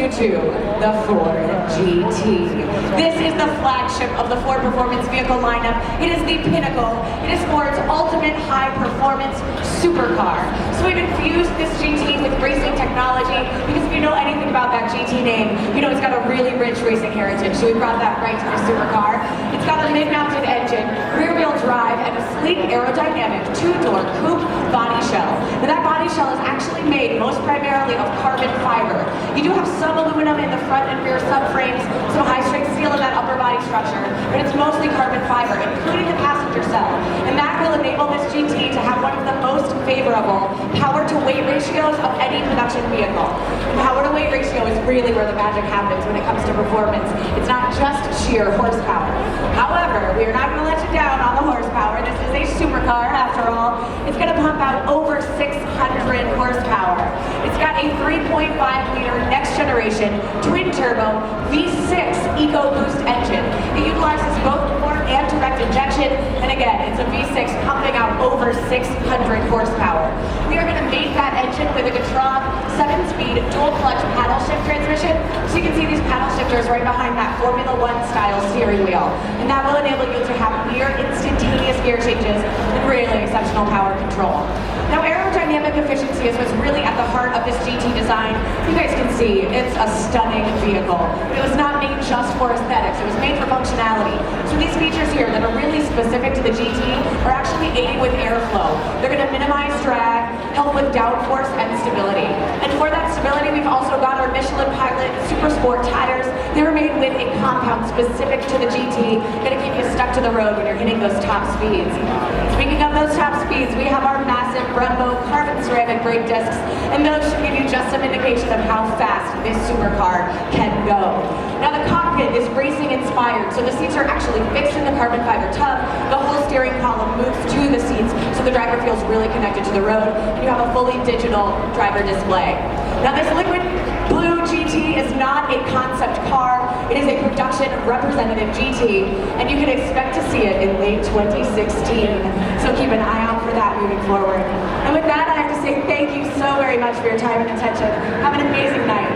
you to the Ford GT. This is the flagship of the Ford performance vehicle lineup. It is the pinnacle. It is Ford's ultimate high-performance supercar. So we've infused this GT with racing technology because if you know anything about that GT name, you know it's got a really rich racing heritage. So we brought that right to the supercar. It's got a mid-mounted engine, rear-wheel drive, and a sleek aerodynamic two-door coupe body shell. Now that body shell is actually made most primarily of carbon fiber. You do have some aluminum in the front and rear subframes, some high-strength steel in that upper body structure, but it's mostly carbon fiber, including the passenger cell. And that will enable this GT to have one of the most favorable power-to-weight ratios of any production vehicle. And power-to-weight ratio is really where the magic happens when it comes to performance. It's not just sheer horsepower. However, we are not going to let you down on the horsepower. This is a supercar, after all. It's going to pump out over 600 horsepower. It's got a 3.5-liter next-generation twin-turbo V6 EcoBoost engine. It utilizes both port and direct injection, and again, it's a V6 pumping out over 600 horsepower. We are going to mate that engine with a Gutron 7-speed dual-clutch paddle shift transmission. So you can see these paddle shifters right behind that Formula One style steering wheel, and that will enable you to have near instantaneous gear changes and really exceptional power control. Now, aerodynamic efficiency is what's really at the heart of this GT design. You guys can see it's a stunning vehicle. It was not made just for aesthetics, it was made for functionality. So these features here that are really specific to the GT are actually aiding with airflow. They're going to minimize drag, help with downforce and stability. And for that stability, we've also got our Michelin Pilot Super Sport tires. They were made with a compound specific to the GT, going to keep you stuck to the road when you're hitting those top speeds. Speaking of those top speeds, we have our massive Brembo carbon ceramic brake discs, and those should give you just some indication of how fast this supercar can go. Now the cockpit is racing inspired, so the seats are actually fixed in the carbon fiber tub. The whole steering column moves to the seats, so the driver feels really connected to the road, and you have a fully digital driver display. Now this liquid blue GT is not a concept car, it is a production representative GT, and you can expect to see it in late 2016. So keep an eye out for that moving forward. And with that, I have to say thank you so very much for your time and attention. Have an amazing night.